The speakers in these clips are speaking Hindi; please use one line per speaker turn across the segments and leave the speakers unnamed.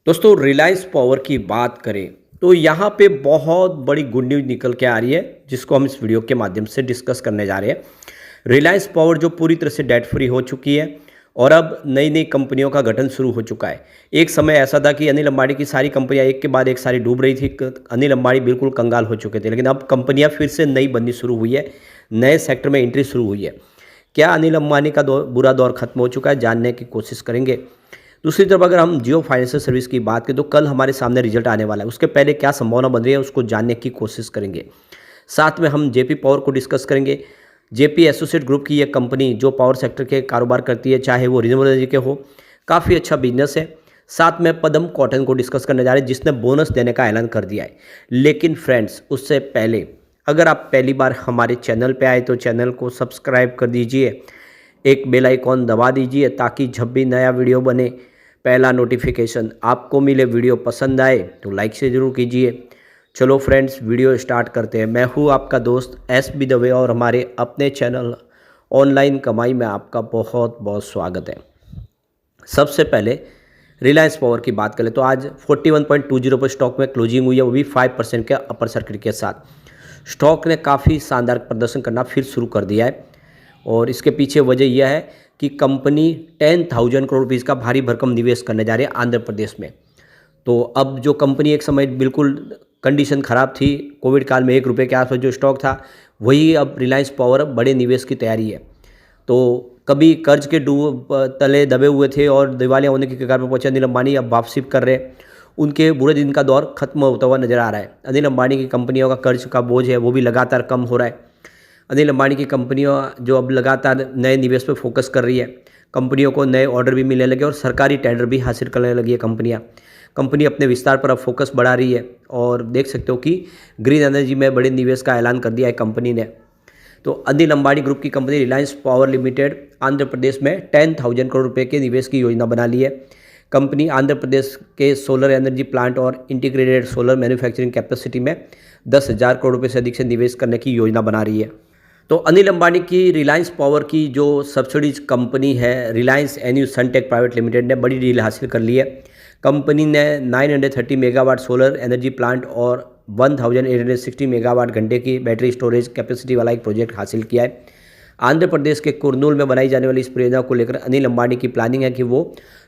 दोस्तों रिलायंस पावर की बात करें तो यहाँ पे बहुत बड़ी गुड न्यूज़ निकल के आ रही है जिसको हम इस वीडियो के माध्यम से डिस्कस करने जा रहे हैं। रिलायंस पावर जो पूरी तरह से डेट फ्री हो चुकी है और अब नई नई कंपनियों का गठन शुरू हो चुका है। एक समय ऐसा था कि अनिल अंबानी की सारी कंपनियां एक के बाद एक सारी डूब रही थी, अनिल अंबानी बिल्कुल कंगाल हो चुके थे, लेकिन अब कंपनियां फिर से नई बननी शुरू हुई है, नए सेक्टर में एंट्री शुरू हुई है। क्या अनिल अंबानी का बुरा दौर खत्म हो चुका है, जानने की कोशिश करेंगे। दूसरी तरफ अगर हम जियो फाइनेंशियल सर्विस की बात करें तो कल हमारे सामने रिजल्ट आने वाला है, उसके पहले क्या संभावना बन रही है उसको जानने की कोशिश करेंगे। साथ में हम जेपी पावर को डिस्कस करेंगे। जेपी एसोसिएट ग्रुप की ये कंपनी जो पावर सेक्टर के कारोबार करती है, चाहे वो रिन्यूएबल एनर्जी के हो, काफ़ी अच्छा बिजनेस है। साथ में पदम कॉटन को डिस्कस करने जा रहे हैं जिसने बोनस देने का ऐलान कर दिया है। लेकिन फ्रेंड्स उससे पहले अगर आप पहली बार हमारे चैनल पे आए तो चैनल को सब्सक्राइब कर दीजिए, एक बेल आइकॉन दबा दीजिए ताकि जब भी नया वीडियो बने पहला नोटिफिकेशन आपको मिले। वीडियो पसंद आए तो लाइक से ज़रूर कीजिए। चलो फ्रेंड्स वीडियो स्टार्ट करते हैं। मैं हूँ आपका दोस्त SB दवे और हमारे अपने चैनल ऑनलाइन कमाई में आपका बहुत बहुत स्वागत है। सबसे पहले रिलायंस पावर की बात करें तो आज 41.20 पर स्टॉक में क्लोजिंग हुई है, वो भी 5% के अपर सर्किट के साथ। स्टॉक ने काफ़ी शानदार प्रदर्शन करना फिर शुरू कर दिया है और इसके पीछे वजह यह है कि कंपनी 10,000 करोड़ रुपीज़ का भारी भरकम निवेश करने जा रही है आंध्र प्रदेश में। तो अब जो कंपनी एक समय बिल्कुल कंडीशन ख़राब थी, कोविड काल में 1 रुपये के आसपास जो स्टॉक था, वही अब रिलायंस पावर बड़े निवेश की तैयारी है। तो कभी कर्ज के तले दबे हुए थे और दिवालिया होने की कगार पर पहुंचे अनिल अंबानी, अब वापसी कर रहे। उनके बुरे दिन का दौर खत्म होता हुआ नजर आ रहा है। अनिल अंबानी की कंपनियों का कर्ज का बोझ है वो भी लगातार कम हो रहा है। अनिल अंबानी की कंपनियां जो अब लगातार नए निवेश पर फोकस कर रही है, कंपनियों को नए ऑर्डर भी मिलने लगे और सरकारी टेंडर भी हासिल करने लगी है कंपनी अपने विस्तार पर अब फोकस बढ़ा रही है और देख सकते हो कि ग्रीन एनर्जी में बड़े निवेश का ऐलान कर दिया है कंपनी ने। तो अनिल अंबानी ग्रुप की company Reliance power limited Andhra Pradesh में 10,000 करोड़ रुपए के निवेश की योजना बना ली है। कंपनी आंध्र प्रदेश के सोलर एनर्जी प्लांट और इंटीग्रेटेड सोलर मैन्युफैक्चरिंग कैपेसिटी में 10,000 करोड़ रुपए से अधिक से निवेश करने की योजना बना रही है। तो अनिल अंबानी की रिलायंस पावर की जो सब्सिडीज कंपनी है Reliance NU Suntech private limited ने बड़ी डील हासिल कर ली है। कंपनी ने 930 मेगावाट सोलर एनर्जी प्लांट और 1860 मेगावाट घंटे की बैटरी स्टोरेज कैपेसिटी वाला एक प्रोजेक्ट हासिल किया है। आंध्र प्रदेश के कुर्नूल में बनाई जाने वाली इस परियोजना को लेकर अनिल अंबानी की प्लानिंग है कि वो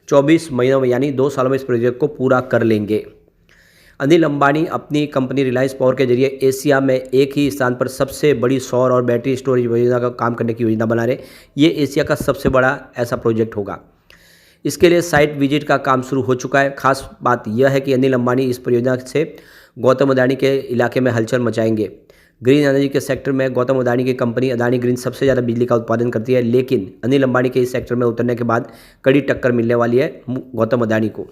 24 महीनों में यानी 2 सालों में इस प्रोजेक्ट को पूरा कर लेंगे। अनिल अंबानी अपनी कंपनी रिलायंस पावर के जरिए एशिया में एक ही स्थान पर सबसे बड़ी सौर और बैटरी स्टोरेज योजना का काम करने की योजना बना रहे। ये एशिया का सबसे बड़ा ऐसा प्रोजेक्ट होगा। इसके लिए साइट विजिट का काम शुरू हो चुका है। खास बात यह है कि अनिल अंबानी इस परियोजना से गौतम अदानी के इलाके में हलचल मचाएंगे। ग्रीन एनर्जी के सेक्टर में गौतम अदानी की कंपनी अदानी ग्रीन सबसे ज़्यादा बिजली का उत्पादन करती है, लेकिन अनिल अंबानी के इस सेक्टर में उतरने के बाद कड़ी टक्कर मिलने वाली है गौतम अदानी को।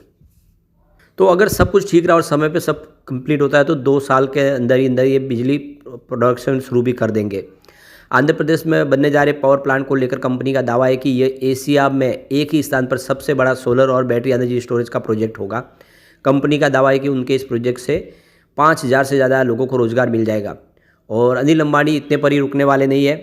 तो अगर सब कुछ ठीक रहा और समय पे सब कंप्लीट होता है तो 2 साल के अंदर ही ये बिजली प्रोडक्शन शुरू भी कर देंगे। आंध्र प्रदेश में बनने जा रहे पावर प्लांट को लेकर कंपनी का दावा है कि ये एशिया में एक ही स्थान पर सबसे बड़ा सोलर और बैटरी एनर्जी स्टोरेज का प्रोजेक्ट होगा। कंपनी का दावा है कि उनके इस प्रोजेक्ट से 5,000 से ज़्यादा लोगों को रोजगार मिल जाएगा। और अनिल अंबानी इतने पर ही रुकने वाले नहीं है,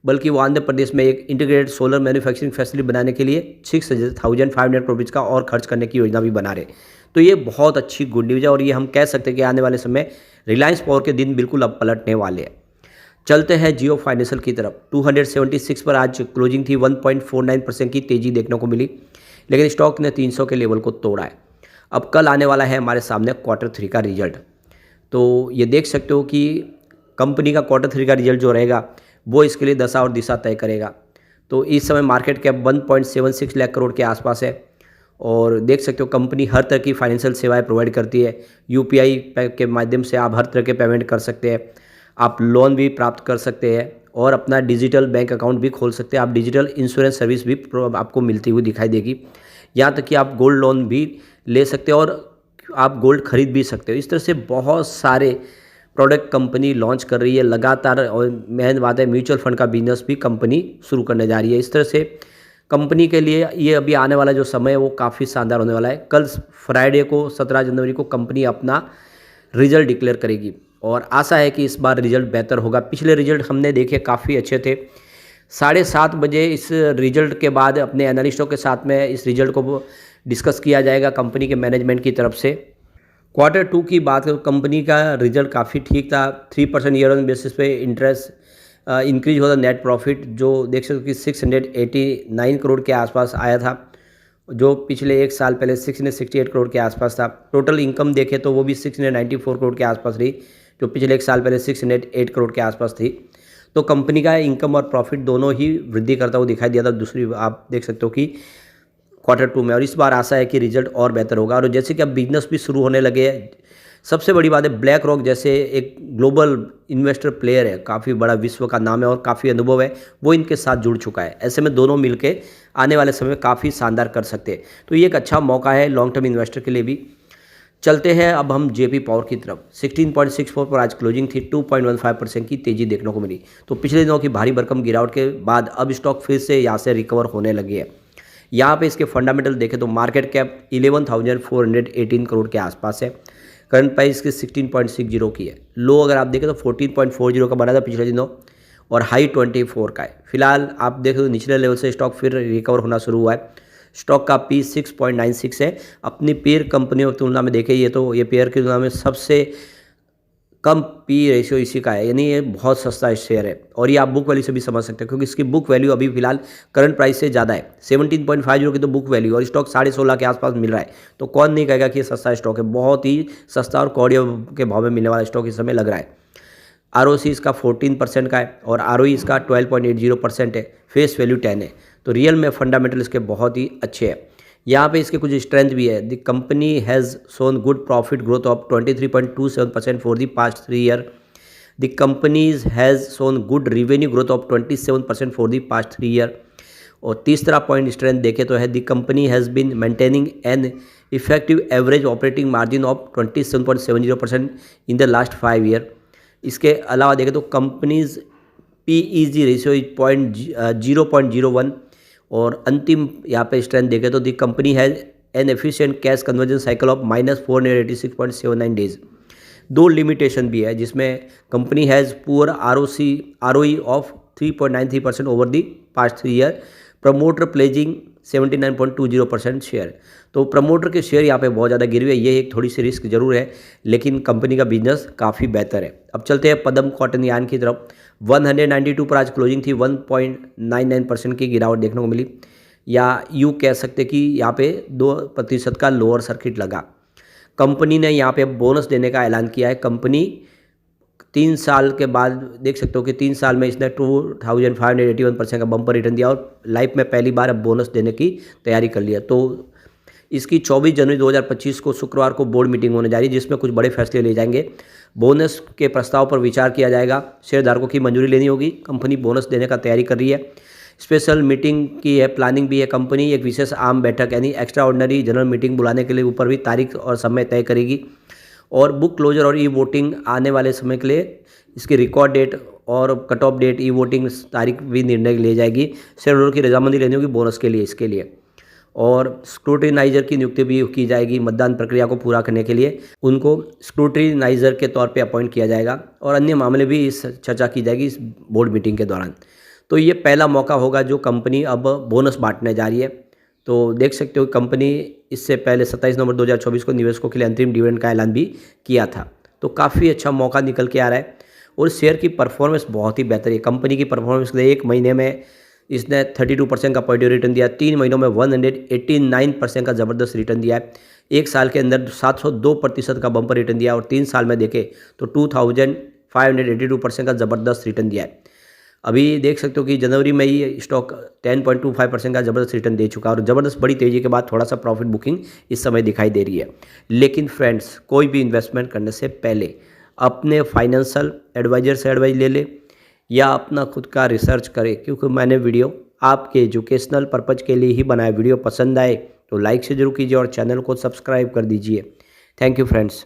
बल्कि वो आंध्र प्रदेश में एक इंटीग्रेटेड सोलर मैन्युफैक्चरिंग फैसिलिटी बनाने के लिए 6,500 करोड़ रुपये का और खर्च करने की योजना भी बना रहे। तो ये बहुत अच्छी गुड न्यूज़ है और ये हम कह सकते हैं कि आने वाले समय रिलायंस पावर के दिन बिल्कुल अब पलटने वाले हैं। चलते हैं जियो फाइनेंशियल की तरफ। 276 पर आज क्लोजिंग थी, 1.49% की तेज़ी देखने को मिली, लेकिन स्टॉक ने 300 के लेवल को तोड़ा है। अब कल आने वाला है हमारे सामने Q3 का रिजल्ट। तो ये देख सकते हो कि कंपनी का Q3 का रिजल्ट जो रहेगा वो इसके लिए दशा और दिशा तय करेगा। तो इस समय मार्केट कैप 1.76 लाख करोड़ के आसपास है और देख सकते हो कंपनी हर तरह की फाइनेंशियल सेवाएं प्रोवाइड करती है। UPI के माध्यम से आप हर तरह के पेमेंट कर सकते हैं, आप लोन भी प्राप्त कर सकते हैं और अपना डिजिटल बैंक अकाउंट भी खोल सकते हैं। आप डिजिटल इंश्योरेंस सर्विस भी आपको मिलती हुई दिखाई देगी। यहाँ तक कि आप गोल्ड लोन भी ले सकते हो और आप गोल्ड खरीद भी सकते हो। इस तरह से बहुत सारे प्रोडक्ट कंपनी लॉन्च कर रही है लगातार। और मेन बात है म्यूचुअल फंड का बिजनेस भी कंपनी शुरू करने जा रही है। इस तरह से कंपनी के लिए ये अभी आने वाला जो समय है वो काफ़ी शानदार होने वाला है। कल फ्राइडे को 17 जनवरी को कंपनी अपना रिजल्ट डिक्लेयर करेगी और आशा है कि इस बार रिजल्ट बेहतर होगा। पिछले रिजल्ट हमने देखे काफ़ी अच्छे थे। 7:30 बजे इस रिजल्ट के बाद अपने एनालिस्टों के साथ में इस रिजल्ट को डिस्कस किया जाएगा कंपनी के मैनेजमेंट की तरफ से। क्वार्टर 2 की बात करें, कंपनी का रिजल्ट काफ़ी ठीक था। 3% ईयर ऑन बेसिस पे इंटरेस्ट इंक्रीज होता। नेट प्रॉफिट जो देख सकते हो कि 689 करोड़ के आसपास आया था, जो पिछले एक साल पहले 668 करोड़ के आसपास था। टोटल इनकम देखें तो वो भी 694 करोड़ के आसपास रही, जो पिछले एक साल पहले 608 करोड़ के आसपास थी। तो कंपनी का इनकम और प्रॉफिट दोनों ही वृद्धि करता हुआ दिखाई दिया था। दूसरी आप देख सकते हो कि क्वार्टर 2 में, और इस बार आशा है कि रिजल्ट और बेहतर होगा। और जैसे कि अब बिजनेस भी शुरू होने लगे हैं, सबसे बड़ी बात है ब्लैक रॉक जैसे एक ग्लोबल इन्वेस्टर प्लेयर है, काफ़ी बड़ा विश्व का नाम है और काफ़ी अनुभव है, वो इनके साथ जुड़ चुका है। ऐसे में दोनों मिलके आने वाले समय में काफ़ी शानदार कर सकते हैं। तो ये एक अच्छा मौका है लॉन्ग टर्म इन्वेस्टर के लिए भी। चलते हैं अब हम जेपी पावर की तरफ। 16.64 पर आज क्लोजिंग थी, 2.15% की तेजी देखने को मिली। तो पिछले दिनों की भारी भरकम गिरावट के बाद अब स्टॉक फिर से यहाँ से रिकवर होने लगी है। यहाँ पे इसके फंडामेंटल देखें तो मार्केट कैप 11,418 करोड़ के आसपास है। करंट प्राइस की 16.60 की है। लो अगर आप देखें तो 14.40 का बना था पिछले दिनों, और हाई 24 का है। फिलहाल आप देखें तो निचले लेवल से स्टॉक फिर रिकवर होना शुरू हुआ है। स्टॉक का पी 6.96 है। अपनी पेयर कंपनियों की तुलना में देखें ये पेयर की तुलना में सबसे कम पी रेशियो इसी का है, यानी ये बहुत सस्ता शेयर है। और ये आप बुक वैल्यू से भी समझ सकते हैं, क्योंकि इसकी बुक वैल्यू अभी फिलहाल करंट प्राइस से ज़्यादा है। 17.50 की तो बुक वैल्यू, और स्टॉक 16.5 के आसपास मिल रहा है। तो कौन नहीं कहेगा कि ये सस्ता स्टॉक है। बहुत ही सस्ता और कौड़ियों के भाव में मिलने वाला स्टॉक इस समय लग रहा है। ROC इसका 14% का है और ROE इसका 12.80% है। फेस वैल्यू 10 है। तो रियल में फंडामेंटल इसके बहुत ही अच्छे हैं। यहाँ पे इसके कुछ स्ट्रेंथ भी है। The company has shown good profit growth of 23.27% for the past 3 year. The companies has shown good revenue growth of 27% for the past 3 year. और तीसरा पॉइंट स्ट्रेंथ देखें तो है the company has been maintaining an effective average operating margin of 27.70% in the last 5 year. इसके अलावा देखें तो कंपनीज PEG रेशियो 0.01। और अंतिम यहाँ पे स्ट्रेंथ देखें तो the company has an efficient cash conversion cycle of -486.79 days. 2 limitation भी है, जिसमें company has poor ROE of 3.93% over the past 3 year. Promoter pledging 79.20% share. तो प्रमोटर के शेयर यहाँ पे बहुत ज़्यादा गिरे हुए हैं। ये एक थोड़ी सी रिस्क जरूर है, लेकिन कंपनी का बिजनेस काफ़ी बेहतर है। अब चलते हैं पदम कॉटन यार्न की तरफ। 192 पर आज क्लोजिंग थी। 1.99% की गिरावट देखने को मिली, या यूँ कह सकते कि यहाँ पे 2% का लोअर सर्किट लगा। कंपनी ने यहाँ पे बोनस देने का ऐलान किया है। कंपनी 3 साल के बाद देख सकते हो कि 3 साल में इसने 2581% का बम्पर रिटर्न दिया, और लाइफ में पहली बार अब बोनस देने की तैयारी कर लिया। तो इसकी 24 जनवरी 2025 को शुक्रवार को बोर्ड मीटिंग होने जा रही है, जिसमें कुछ बड़े फैसले लिए जाएंगे। बोनस के प्रस्ताव पर विचार किया जाएगा। शेयरधारकों की मंजूरी लेनी होगी। कंपनी बोनस देने का तैयारी कर रही है। स्पेशल मीटिंग की है, प्लानिंग भी है। कंपनी एक विशेष आम बैठक यानी एक्स्ट्रा ऑर्डिनरी जनरल मीटिंग बुलाने के लिए ऊपर भी तारीख और समय तय करेगी। और बुक क्लोजर और ई वोटिंग आने वाले समय के लिए इसकी रिकॉर्ड डेट और cut off date, e voting तारीख भी निर्णय ले जाएगी। शेयरहोल्डर की रजामंदी लेनी होगी बोनस के लिए, इसके लिए। और स्क्रूटिनाइजर की नियुक्ति भी की जाएगी। मतदान प्रक्रिया को पूरा करने के लिए उनको स्क्रूटिनाइजर के तौर पे अपॉइंट किया जाएगा, और अन्य मामले भी इस चर्चा की जाएगी इस बोर्ड मीटिंग के दौरान। तो ये पहला मौका होगा जो कंपनी अब बोनस बांटने जा रही है। तो देख सकते हो कंपनी इससे पहले 27 नवंबर 2024 को निवेशकों के लिए अंतरिम डिविडेंड का ऐलान भी किया था। तो काफ़ी अच्छा मौका निकल के आ रहा है, और शेयर की परफॉर्मेंस बहुत ही बेहतर है। कंपनी की परफॉर्मेंस के लिए 1 महीने में इसने 32% का पॉजिटिव रिटर्न दिया, 3 महीनों में 189% का ज़बरदस्त रिटर्न दिया है, 1 साल के अंदर 702% का बम्पर रिटर्न दिया, और 3 साल में देखें तो 2582% का ज़बरदस्त रिटर्न दिया है। अभी देख सकते हो कि जनवरी में ही स्टॉक 10.25% का ज़बरदस्त रिटर्न दे चुका है, और ज़बरदस्त बड़ी तेज़ी के बाद थोड़ा सा प्रॉफिट बुकिंग इस समय दिखाई दे रही है। लेकिन फ्रेंड्स, कोई भी इन्वेस्टमेंट करने से पहले अपने फाइनेंशियल एडवाइज़र से एडवाइस ले ले, या अपना खुद का रिसर्च करें, क्योंकि मैंने वीडियो आपके एजुकेशनल पर्पज़ के लिए ही बनाया। वीडियो पसंद आए तो लाइक से जरूर कीजिए और चैनल को सब्सक्राइब कर दीजिए। Thank you friends.